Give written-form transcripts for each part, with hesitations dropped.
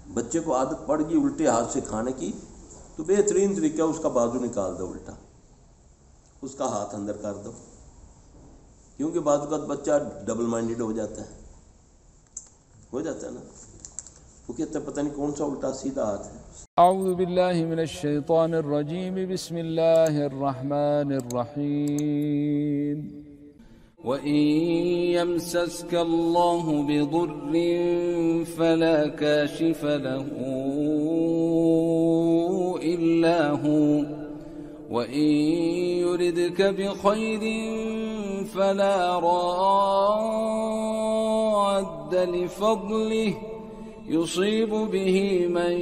بچے کو عادت پڑ گئی الٹے ہاتھ سے کھانے کی تو بہترین طریقہ اس کا بازو نکال دو الٹا، اس کا ہاتھ اندر کر دو، کیونکہ بعض اوقات بچہ ڈبل مائنڈڈ ہو جاتا ہے نا، وہ کہتا ہے پتہ نہیں کون سا الٹا سیدھا ہاتھ ہے۔ اعوذ باللہ من الشیطان الرجیم، بسم اللہ الرحمن الرحیم۔ وَإِن يَمْسَسْكَ اللَّهُ بِضُرٍّ فَلَا كَاشِفَ لَهُ إِلَّا هُوَ وَإِن يُرِدْكَ بِخَيْرٍ فَلَا رَادَّ لِفَضْلِهِ يصيب به من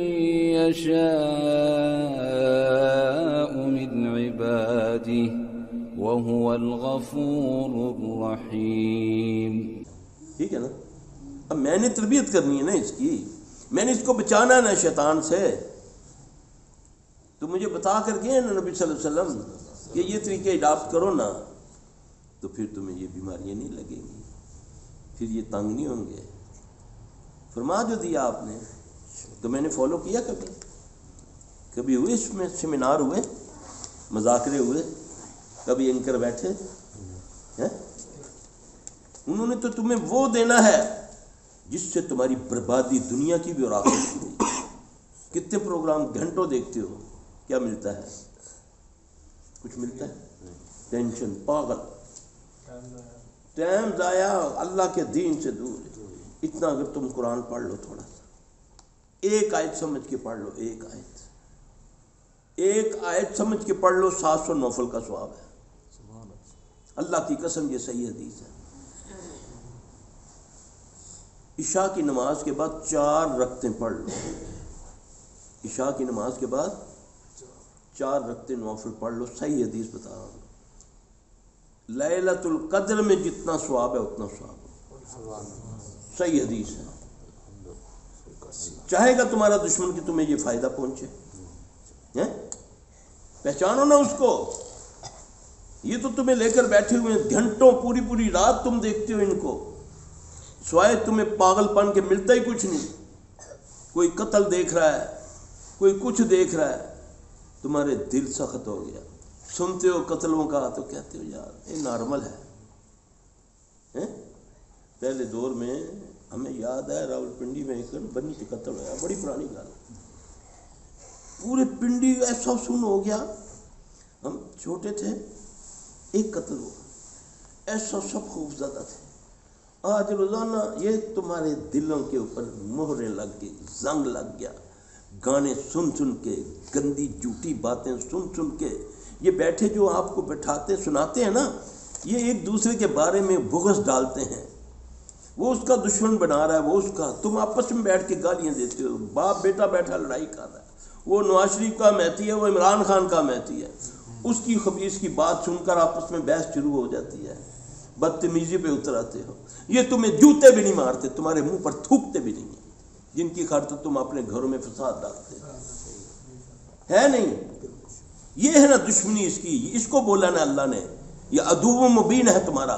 يشاء من عباده وهو الغفور الرحيم۔ ٹھیک ہے نا؟ اب میں نے تربیت کرنی ہے نا اس کی، میں نے اس کو بچانا ہے نا شیطان سے، تو مجھے بتا کر گئے نا نبی صلی اللہ علیہ وسلم کہ یہ طریقے اڈاپٹ کرو نا، تو پھر تمہیں یہ بیماریاں نہیں لگیں گی، پھر یہ تنگ نہیں ہوں گے۔ فرما جو دیا آپ نے تو میں نے فالو کیا، کبھی ہوئے اس میں سیمینار ہوئے، مذاکرے ہوئے، کبھی اینکر بیٹھے ہیں؟ انہوں نے تو تمہیں وہ دینا ہے جس سے تمہاری بربادی دنیا کی بھی اور آخرت کی بھی۔ کتنے پروگرام گھنٹوں دیکھتے ہو، کیا ملتا ہے؟ کچھ ملتا ہے؟ ٹینشن، پاگل، ٹائم ضائع، اللہ کے دین سے دور۔ اتنا اگر تم قرآن پڑھ لو، تھوڑا سا ایک آیت سمجھ کے پڑھ لو، ایک آیت سمجھ کے پڑھ لو، 700 نوفل کا ثواب ہے۔ اللہ کی قسم یہ صحیح حدیث ہے۔ عشاء کی نماز کے بعد 4 رکعتیں پڑھ لو، عشاء کی نماز کے بعد 4 رکعتیں نوفل پڑھ لو، صحیح حدیث بتا رہا ہوں۔ لیلۃ القدر میں جتنا ثواب ہے اتنا ثواب ہے، صحیح حدیث ہے۔ چاہے گا تمہارا دشمن کہ تمہیں یہ فائدہ پہنچے، پہچانو نا اس کو۔ یہ تو تمہیں لے کر بیٹھے ہوئے ہیں، گھنٹوں پوری رات تم دیکھتے ہو ان کو، سوائے تمہیں پاگل پن کے ملتا ہی کچھ نہیں۔ کوئی قتل دیکھ رہا ہے، کوئی کچھ دیکھ رہا ہے، تمہارے دل سخت ہو گیا۔ سنتے ہو قتلوں کا تو کہتے ہو یار یہ نارمل ہے۔ پہلے دور میں ہمیں یاد ہے راولپنڈی میں ایک بنی سے قتل ہوا، بڑی پرانی گل، پورے پنڈی ایسا سن ہو گیا، ہم چھوٹے تھے، ایک قتل ہوا، ایسا سب خوف زدہ تھے۔ آج روزانہ یہ تمہارے دلوں کے اوپر مہریں لگ گئی، زنگ لگ گیا، گانے سن کے، گندی جھوٹی باتیں سن کے، یہ بیٹھے جو آپ کو بٹھاتے سناتے ہیں نا، یہ ایک دوسرے کے بارے میں بغض ڈالتے ہیں، وہ اس کا دشمن بنا رہا ہے، وہ اس کا، تم آپس میں بیٹھ کے گالیاں دیتے ہو، باپ بیٹا بیٹھا لڑائی کر رہا ہے، وہ نواز شریف کا میتی ہے، وہ عمران خان کا میتی ہے، اس کی خبیث کی بات سن کر آپس میں بحث شروع ہو جاتی ہے، بدتمیزی پہ اتر آتے ہو۔ یہ تمہیں جوتے بھی نہیں مارتے، تمہارے منہ پر تھوکتے بھی نہیں، جن کی خاطر تم اپنے گھروں میں فساد ڈالتے ہے نہیں۔ یہ ہے نا دشمنی اس کی، اس کو بولا نا اللہ نے، یہ عدو مبین ہے تمہارا،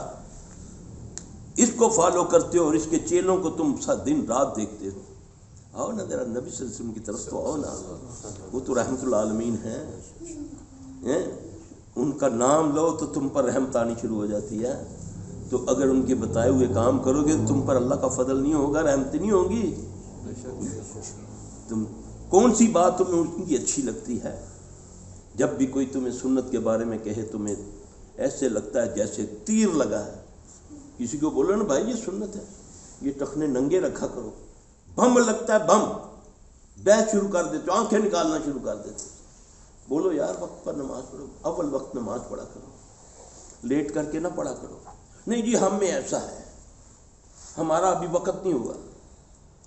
اس کو فالو کرتے ہو اور اس کے چیلوں کو تم دن رات دیکھتے ہو۔ آؤ نا ذرا نبی صلی اللہ علیہ وسلم کی طرف تو آؤ نا، وہ تو رحمت العالمین ہیں، ان کا نام لو تو تم پر رحمت آنی شروع ہو جاتی ہے۔ تو اگر ان کے بتائے ہوئے کام کرو گے تو تم پر اللہ کا فضل نہیں ہوگا، رحمت نہیں ہوگی۔ تم کون سی بات تمہیں ان کی اچھی لگتی ہے؟ جب بھی کوئی تمہیں سنت کے بارے میں کہے تمہیں ایسے لگتا ہے جیسے تیر لگا ہے۔ کسی کو بولو نا بھائی یہ سنت ہے، یہ ٹخنے ننگے رکھا کرو، بم لگتا ہے، بم بحث شروع کر دیتے، آنکھیں نکالنا شروع کر دیتے۔ بولو یار وقت پر نماز پڑھو، اول وقت نماز پڑھا کرو، لیٹ کر کے نہ پڑھا کرو۔ نہیں جی ہم میں ایسا ہے، ہمارا ابھی وقت نہیں ہوا،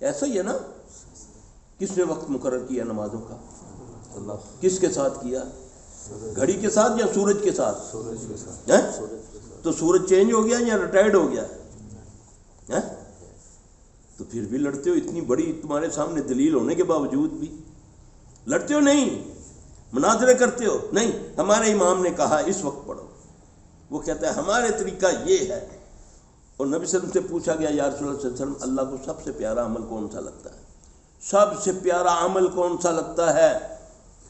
ایسا ہی ہے نا؟ کس نے وقت مقرر کیا نمازوں کا؟ اللہ۔ کس کے ساتھ کیا؟ گھڑی کے ساتھ یا سورج کے ساتھ؟ سورج کے ساتھ۔ تو سورج چینج ہو گیا یا ریٹائرڈ ہو گیا؟ تو پھر بھی لڑتے ہو، اتنی بڑی تمہارے سامنے دلیل ہونے کے باوجود بھی لڑتے ہو، نہیں مناظرے کرتے ہو، نہیں ہمارے امام نے کہا اس وقت پڑھو، وہ کہتا ہے ہمارے طریقہ یہ ہے۔ اور نبی صلی اللہ علیہ وسلم سے پوچھا گیا یا رسول اللہ صلی اللہ علیہ وسلم اللہ کو سب سے پیارا عمل کون سا لگتا ہے؟ سب سے پیارا عمل کون سا لگتا ہے؟ نبی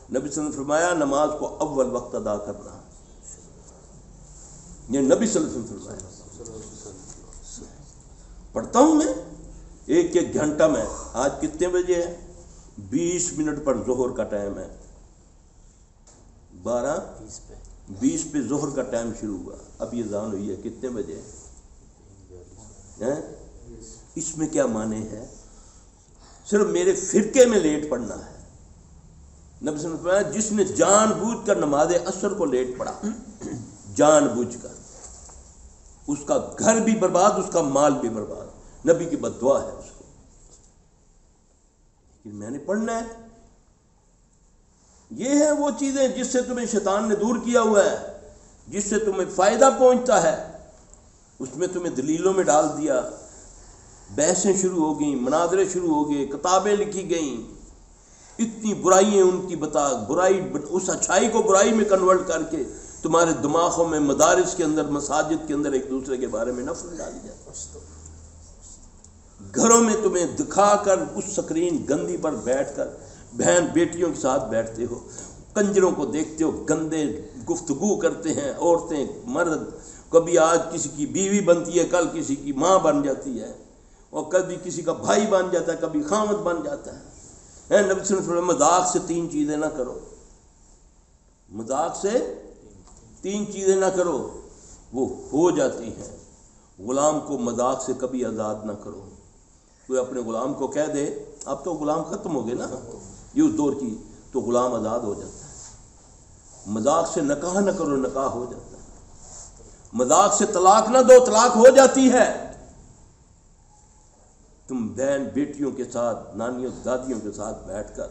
صلی اللہ علیہ وسلم نے فرمایا نماز کو اول وقت ادا کرنا. یہ نبی صلی اللہ علیہ وسلم نے فرمایا. پڑھتا ہوں میں ایک ایک گھنٹہ میں. آج کتنے بجے ہے؟ 20 منٹ پر ظہر کا ٹائم ہے. 12:20 پہ ظہر کا ٹائم شروع ہوا. اب یہ اذان ہوئی ہے کتنے بجے؟ اس میں کیا معنی ہے؟ صرف میرے فرقے میں لیٹ پڑھنا ہے. نبی صلی اللہ علیہ وسلم نے فرمایا جس نے جان بوجھ کر نماز عصر کو لیٹ پڑھا، جان بوجھ کر، اس کا گھر بھی برباد، اس کا مال بھی برباد. نبی کی بد دعا ہے اس کو. لیکن میں نے پڑھنا ہے. یہ ہے وہ چیزیں جس سے تمہیں شیطان نے دور کیا ہوا ہے، جس سے تمہیں فائدہ پہنچتا ہے. اس میں تمہیں دلیلوں میں ڈال دیا، بحثیں شروع ہو گئیں، مناظرے شروع ہو گئے، کتابیں لکھی گئیں. اتنی برائیاں ان کی بتا، برائی اس اچھائی کو برائی میں کنورٹ کر کے تمہارے دماغوں میں مدارس کے اندر، مساجد کے اندر ایک دوسرے کے بارے میں نفرت ڈالی جاتی. گھروں میں تمہیں دکھا کر اس سکرین گندی پر بیٹھ کر بہن بیٹیوں کے ساتھ بیٹھتے ہو، کنجروں کو دیکھتے ہو، گندے گفتگو کرتے ہیں عورتیں مرد. کبھی آج کسی کی بیوی بنتی ہے، کل کسی کی ماں بن جاتی ہے، اور کبھی کسی کا بھائی بن جاتا ہے، کبھی خامد بن جاتا ہے. نبی صلی اللہ علیہ وسلم مذاق سے 3 چیزیں نہ کرو. مذاق سے 3 چیزیں نہ کرو، وہ ہو جاتی ہیں. غلام کو مذاق سے کبھی آزاد نہ کرو. کوئی اپنے غلام کو کہہ دے اب تو غلام ختم ہو گئے نا، یہ اس دور کی، تو غلام آزاد ہو جاتا ہے. مذاق سے نکاح نہ کرو، نکاح ہو جاتا ہے. مذاق سے طلاق نہ دو، طلاق ہو جاتی ہے. تم بہن بیٹیوں کے ساتھ، نانیوں دادیوں کے ساتھ بیٹھ کر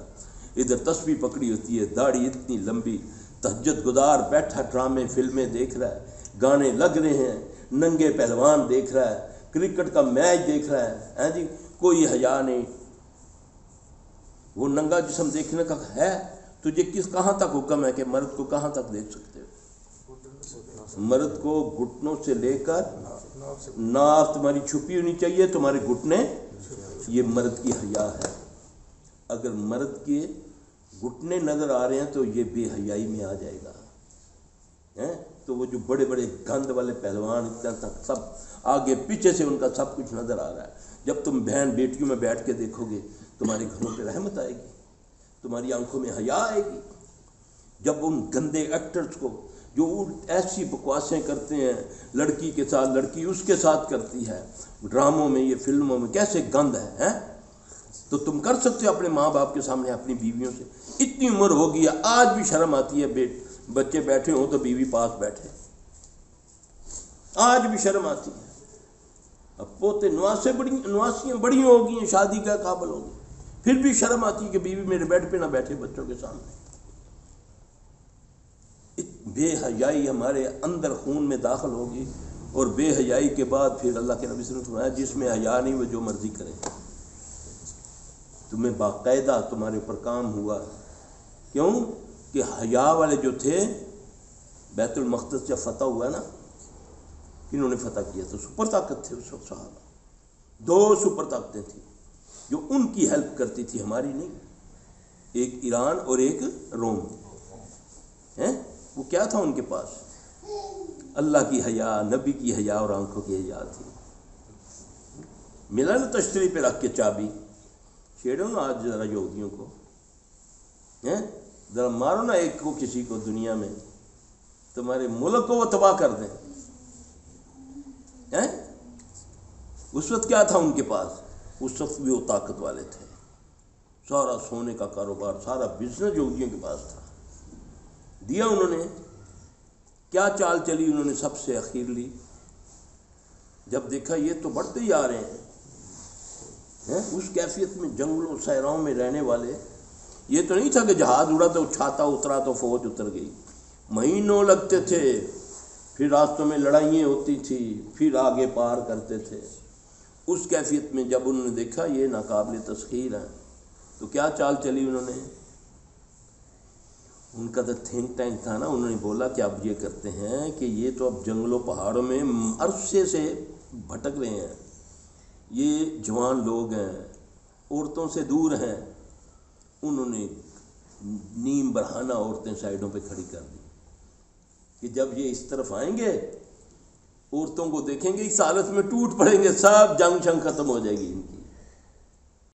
ادھر تسبیح پکڑی ہوتی ہے، داڑھی اتنی لمبی، تہجد گزار بیٹھا ڈرامے فلمیں دیکھ رہا ہے، گانے لگ رہے ہیں، ننگے پہلوان دیکھ رہا ہے، کرکٹ کا میچ دیکھ رہا ہے. جی کوئی حیا نہیں. وہ ننگا جسم دیکھنے کا ہے تجھے کہاں تک حکم ہے کہ مرد کو کہاں تک دیکھ سکتے ہو؟ مرد کو گھٹنوں سے لے کر ناف تمہاری چھپی ہونی چاہیے، تمہارے گھٹنے. یہ مرد کی حیا ہے. اگر مرد کے گھٹنے نظر آ رہے ہیں تو یہ بے حیائی میں آ جائے گا. تو وہ جو بڑے بڑے گند والے پہلوان اتنا تک سب آگے پیچھے سے ان کا سب کچھ نظر آ رہا ہے. جب تم بہن بیٹیوں میں بیٹھ کے دیکھو گے تمہارے گھروں پہ رحمت آئے گی، تمہاری آنکھوں میں حیا آئے گی. جب ان گندے ایکٹرز کو جو ایسی بکواسیں کرتے ہیں، لڑکی کے ساتھ لڑکی اس کے ساتھ کرتی ہے ڈراموں میں، یہ فلموں میں کیسے گند ہے. تو تم کر سکتے ہو اپنے ماں باپ کے سامنے، اپنی بیویوں سے. اتنی عمر ہو گئی ہے آج بھی شرم آتی ہے. بچے بیٹھے ہوں تو بیوی پاس بیٹھے، آج بھی شرم آتی ہے. اب پوتے نواسیاں بڑی ہو گئی ہیں، شادی کا قابل ہو گئی، پھر بھی شرم آتی ہے کہ بیوی میرے بیڈ پہ نہ بیٹھے بچوں کے سامنے. بے حیائی ہمارے اندر خون میں داخل ہوگی، اور بے حیائی کے بعد پھر اللہ کے نبی صلی اللہ علیہ وسلم نے فرمایا جس میں حیا نہیں وہ جو مرضی کرے. تمہیں باقاعدہ تمہارے اوپر کام ہوا. کیوں کہ حیا والے جو تھے، بیت المقدس جب فتح ہوا نا، انہوں نے فتح کیا تو سپر طاقت تھے اس وقت صحابہ. 2 سپر طاقتیں تھیں جو ان کی ہیلپ کرتی تھی، ہماری نہیں. ایک ایران اور ایک روم. وہ کیا تھا ان کے پاس؟ اللہ کی حیا، نبی کی حیا اور آنکھوں کی حیا تھی. ملا نا تشتری پہ رکھ کے چابی. چھیڑو نا آج ذرا یہودیوں کو، ذرا مارو نا ایک کو کسی کو دنیا میں، تمہارے ملک کو وہ تباہ کر دیں. اس وقت کیا تھا ان کے پاس؟ اس وقت بھی وہ طاقت والے تھے. سارا سونے کا کاروبار، سارا بزنس یہودیوں کے پاس تھا. دیا انہوں نے. کیا چال چلی انہوں نے؟ سب سے اخیر لی. جب دیکھا یہ تو بڑھتے ہی آ رہے ہیں، اس کیفیت میں جنگلوں صحراؤں میں رہنے والے. یہ تو نہیں تھا کہ جہاز اڑا تو چھاتا اترا تو فوج اتر گئی. مہینوں لگتے تھے، پھر راستوں میں لڑائیاں ہوتی تھی، پھر آگے پار کرتے تھے. اس کیفیت میں جب انہوں نے دیکھا یہ ناقابل تسخیر ہے تو کیا چال چلی انہوں نے؟ ان کا تو تھنک ٹینک تھا نا. انہوں نے بولا کہ اب یہ کرتے ہیں کہ یہ تو اب جنگلوں پہاڑوں میں عرصے سے بھٹک رہے ہیں، یہ جوان لوگ ہیں، عورتوں سے دور ہیں، انہوں نے نیم برہنہ عورتیں سائڈوں پہ کھڑی کر دی کہ جب یہ اس طرف آئیں گے عورتوں کو دیکھیں گے اس حالت میں ٹوٹ پڑیں گے، سب جنگ شنگ ختم ہو جائے گی ان کی۔